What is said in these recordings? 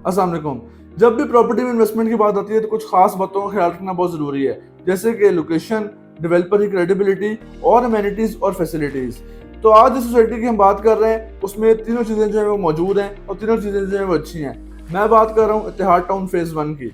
अस्सलाम वालेकुम। जब भी प्रॉपर्टी में इन्वेस्टमेंट की बात आती है तो कुछ खास बातों का ख्याल रखना बहुत ज़रूरी है, जैसे कि लोकेशन, डेवलपर की क्रेडिबिलिटी और अमेनिटीज़ और फैसिलिटीज़। तो आज जिस सोसाइटी की हम बात कर रहे हैं उसमें तीनों चीज़ें जो है वो मौजूद हैं और तीनों चीज़ें जो है वो अच्छी हैं। मैं बात कर रहा हूँ इतिहाद टाउन फेज़ 1 की।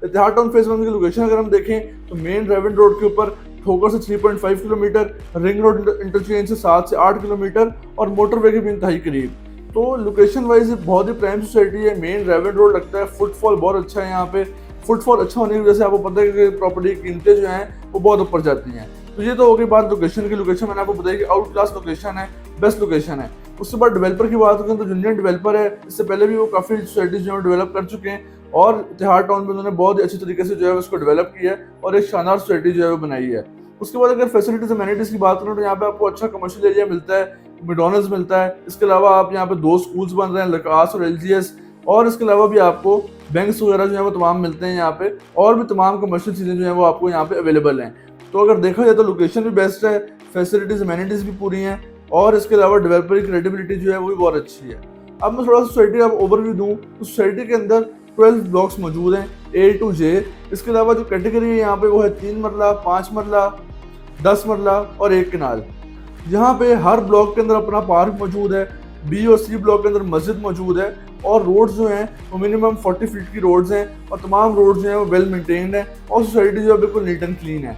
इतिहाद टाउन फेज़ 1 की लोकेशन अगर हम देखें तो मेन रेवन रोड के ऊपर ठोकर से 3.5 किलोमीटर, रिंग रोड इंटरचेंज से 7 से 8 किलोमीटर और मोटरवे के भी इंतहाई करीब। तो लोकेशन वाइज बहुत ही प्राइम सोसाइटी है, मेन रेवन रोड लगता है, फुटफॉल बहुत अच्छा है यहाँ पे। फुटफॉल अच्छा होने की वजह से आपको पता है कि प्रॉपर्टी की कीमतें जो हैं वो बहुत ऊपर जाती हैं। तो ये तो हो गई बात लोकेशन की। लोकेशन मैंने आपको बताया कि आउट क्लास लोकेशन है, बेस्ट लोकेशन है। उसके बाद डेवलपर की बात करें तो जूनियर डेवलपर है, इससे पहले भी वो काफ़ी सोसाइटीज जो है डेवलप कर चुके हैं और इतिहाद टाउन में उन्होंने बहुत ही अच्छी तरीके से जो है उसको डेवलप किया है और एक शानदार सोसाइटी जो है वो बनाई है। उसके बाद अगर फैसिलिटीज अमेनिटीज की बात करें तो यहाँ पे आपको अच्छा कमर्शियल एरिया मिलता है, मैकडॉनल्ड्स मिलता है। इसके अलावा आप यहाँ पे 2 स्कूल्स बन रहे हैं, लकास और एलजीएस। और इसके अलावा भी आपको बैंक्स वगैरह जो है वो तमाम मिलते हैं यहाँ पे, और भी तमाम कमर्शियल चीज़ें जो है वो आपको यहाँ पे अवेलेबल हैं। तो अगर देखा जाए तो लोकेशन भी बेस्ट है, फैसिलिटीज अमेनिटीज भी पूरी हैं और इसके अलावा डेवलपर की क्रेडिबिलिटी जो है वो भी बहुत अच्छी है। अब मैं थोड़ा सा सोसाइटी का ओवरव्यू दूँ तो सोसाइटी के अंदर 12 ब्लॉक्स मौजूद हैं A to J। इसके अलावा जो कैटेगरी है यहाँ पे वो है 3 मरला, 5 मरला, 10 मरला और 1 कनाल। यहाँ पे हर ब्लॉक के अंदर अपना पार्क मौजूद है। B और C ब्लॉक के अंदर मस्जिद मौजूद है और रोड्स जो हैं वो मिनिमम 40 फीट की रोड्स हैं और तमाम रोड्स जो हैं वो वेल मेंटेन्ड है और सोसाइटी जो है बिल्कुल नीट एंड क्लीन है।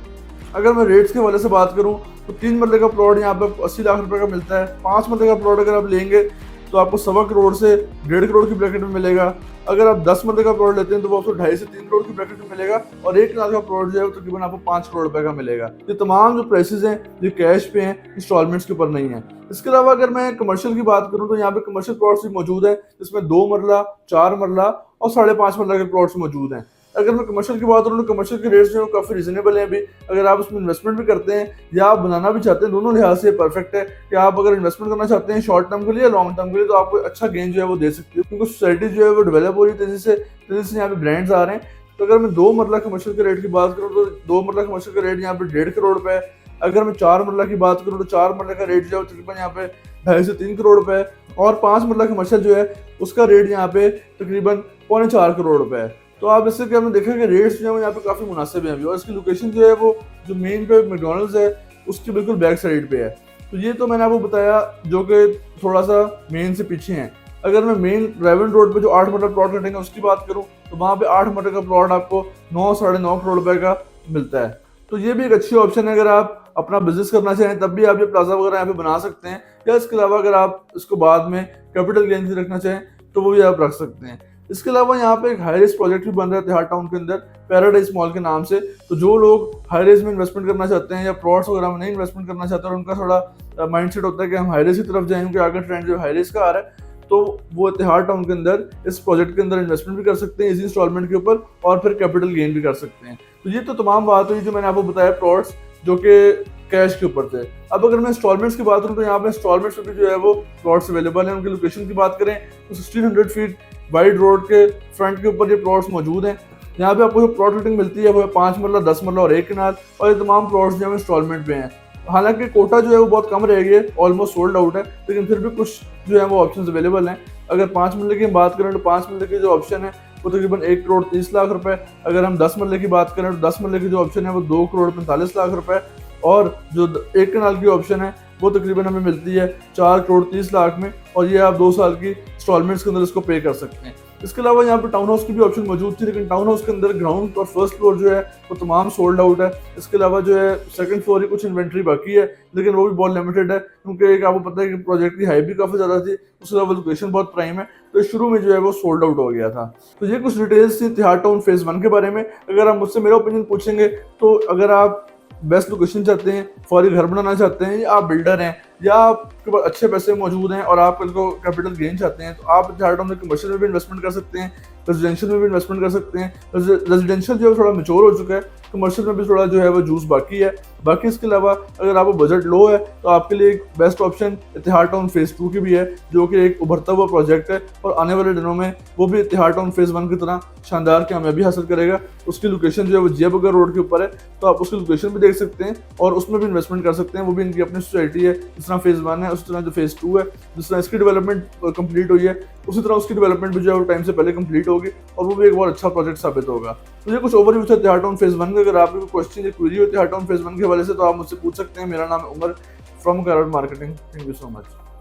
अगर मैं रेट्स के हवाले से बात करूँ तो 3 मरले का प्लॉट यहाँ पे 80 लाख रुपए का मिलता है। 5 मरले का प्लॉट अगर आप लेंगे तो आपको 1.25 करोड़ से 1.5 करोड़ की ब्रैकेट में मिलेगा। अगर आप 10 मरले का प्लॉट लेते हैं तो वो आपको 2.5 से 3 करोड़ की ब्रैकेट में मिलेगा और 1 कनाल का प्लॉट जो है वो तकरीबन आपको 5 करोड़ रुपए का मिलेगा। ये तमाम जो प्राइसेस हैं ये कैश पे हैं, इंस्टॉलमेंट्स के ऊपर नहीं है। इसके अलावा अगर मैं कमर्शियल की बात करूँ तो यहाँ पे कमर्शियल प्लॉट्स भी मौजूद है, जिसमें 2 मरला, 4 मरला और 5.5 मरला के प्लॉट्स मौजूद हैं। अगर मैं कमर्शियल की बात करूँ तो कमर्शियल के रेट्स जो है काफ़ी रीजनेबल हैं अभी। अगर आप उसमें इन्वेस्टमेंट भी करते हैं या आप बनाना भी चाहते हैं, दोनों लिहाज से परफेक्ट है कि आप अगर इन्वेस्टमेंट करना चाहते हैं शॉर्ट टर्म के लिए या लॉन्ग टर्म के लिए तो आपको अच्छा गेन जो है वो दे सकती है, क्योंकि सोसाइटी जो है वो डेवलप हो रही है तेजी से यहाँ पे ब्रांड्स आ रहे हैं। तो अगर मैं 2 मरला कमर्शियल के रेट की बात करूँ तो 2 मरला कमर्शियल का रेट यहाँ पे 1.5 करोड़ रुपए है। अगर मैं 4 मरला की बात करूँ तो 4 मरले का रेट जो है तकरीबन यहाँ पे 2.5 से 3 करोड़ रुपए है और 5 मरला कमर्शियल जो है उसका रेट यहाँ पे तकरीबन 3.25 करोड़ रुपए है। तो आप इससे क्या हमने देखा कि रेट्स जो है यहाँ पे काफ़ी मुनासिब हैं अभी, और इसकी लोकेशन जो है वो जो मेन पे मैकडॉनल्ड्स है उसकी बिल्कुल बैक साइड पे है। तो ये तो मैंने आपको बताया जो कि थोड़ा सा मेन से पीछे हैं। अगर मैं मेन रेवन रोड पे जो 8 मरला प्लॉट कटेंगे उसकी बात करूँ तो वहाँ पे 8 मरले का प्लॉट आपको 9 साढ़े 9 करोड़ रुपए का मिलता है। तो ये भी एक अच्छी ऑप्शन है, अगर आप अपना बिजनेस करना चाहें तब भी आप ये प्लाजा वगैरह यहाँ पे बना सकते हैं, या इसके अलावा अगर आप इसको बाद में कैपिटल गेन से रखना चाहें तो वो भी आप रख सकते हैं। इसके अलावा यहाँ पे एक हाई रेज प्रोजेक्ट भी बन रहा है इतिहाद टाउन के अंदर, पैराडाइज मॉल के नाम से। तो जो लोग हाई रेज में इन्वेस्टमेंट करना चाहते हैं या प्लॉट्स वगैरह में नहीं इन्वेस्टमेंट करना चाहते और उनका थोड़ा माइंडसेट होता है कि हम हाई रेज की तरफ जाएं क्योंकि आगे ट्रेंड जो हाई रेज का आ रहा है, तो वो इतिहाद टाउन के अंदर इस प्रोजेक्ट के अंदर इन्वेस्टमेंट भी कर सकते हैं इजी इंस्टॉलमेंट के ऊपर और फिर कैपिटल गेन भी कर सकते हैं। तो ये तो तमाम बात हुई जो मैंने आपको बताया प्लॉट्स जो कि कैश के ऊपर थे। अब अगर मैं इंस्टॉलमेंट्स की बात करूँ तो यहाँ पे इंस्टॉलमेंट्स में भी जो है वो प्लॉट्स अवेलेबल हैं। उनकी लोकेशन की बात करें तो 1600 फीट वाइड रोड के फ्रंट के ऊपर ये प्लॉट्स मौजूद हैं। यहाँ पे आपको जो प्लॉट रेटिंग मिलती है वो है 5 मरला, 10 मरला और 1 कनाल, और ये तमाम प्लॉट्स जो है इंस्टॉलमेंट पे हैं। हालांकि कोटा जो है वो बहुत कम रह गया है, ऑलमोस्ट सोल्ड आउट है, लेकिन फिर भी कुछ जो है वो ऑप्शन अवेलेबल हैं। अगर 5 मरले की बात करें तो 5 मरले की जो ऑप्शन है वो तकरीबन 1 करोड़ 30 लाख रुपए। अगर हम 10 मरले की बात करें तो 10 मरले की जो ऑप्शन है वो 2 करोड़ 45 लाख रुपए, और जो 1 कनाल की ऑप्शन है वो तकरीबन हमें मिलती है 4 करोड़ 30 लाख में, और ये आप 2 साल की इंस्टॉलमेंट्स के अंदर इसको पे कर सकते हैं। इसके अलावा यहाँ पे टाउन हाउस की भी ऑप्शन मौजूद थी, लेकिन टाउन हाउस के अंदर ग्राउंड और फर्स्ट फ्लोर जो है वो तमाम सोल्ड आउट है। इसके अलावा जो है सेकंड फ्लोर ही कुछ इन्वेंट्री बाकी है, लेकिन वो भी बहुत लिमिटेड है क्योंकि एक आपको पता है कि प्रोजेक्ट की हाइट भी काफ़ी ज़्यादा थी, उसके अलावा लोकेशन बहुत प्राइम है, तो शुरू में जो है वो सोल्ड आउट हो गया था। तो ये कुछ डिटेल्स थी इतिहाद टाउन फेज़ 1 के बारे में। अगर आप मुझसे मेरा ओपिनियन पूछेंगे तो अगर आप बेस्ट लोकेशन चाहते हैं, फौरी घर बनाना चाहते हैं, या आप बिल्डर हैं, या आपके पास अच्छे पैसे मौजूद हैं और आप इनको कैपिटल गेन चाहते हैं, तो आप इतिहाद टाउन में कमर्शियल में भी इन्वेस्टमेंट कर सकते हैं, रेजिडेंशियल में भी इन्वेस्टमेंट कर सकते हैं। रेजिडेंशियल जो है थोड़ा मैच्योर हो चुका है, कमर्शियल में भी थोड़ा जो है वो जूस बाकी है। बाकी इसके अलावा अगर आपका बजट लो है तो आपके लिए एक बेस्ट ऑप्शन इतिहाद टाउन फेज़ 2 की भी है, जो कि एक उभरता हुआ प्रोजेक्ट है और आने वाले दिनों में वो भी इतिहाद टाउन फेज़ 1 की तरह शानदार कामयाबी हासिल करेगा। उसकी लोकेशन जो है वो जियाबगर रोड के ऊपर है, तो आप उसकी लोकेशन भी देख सकते हैं और उसमें भी इन्वेस्टमेंट कर सकते हैं। वो भी इनकी अपनी सोसाइटी है, जिस तरह फेज़ 1 है उस तरह जो फेज़ 2 है, जिस तरह इसकी डेवलपमेंट कंप्लीट हुई है उसी तरह उसकी डेवलपमेंट भी जो है वो टाइम से पहले कंप्लीट होगी और वो भी एक बहुत अच्छा प्रोजेक्ट साबित होगा। तो ये कुछ ओवरव्यू था इतिहाद टाउन फेज़ 1 का। अगर आपको कोई क्वेश्चन या क्वेरी हो इतिहाद टाउन फेज़ 1 के हवाले से तो आप मुझसे पूछ सकते हैं। मेरा नाम है Umar from Karwar marketing. Thank you so much.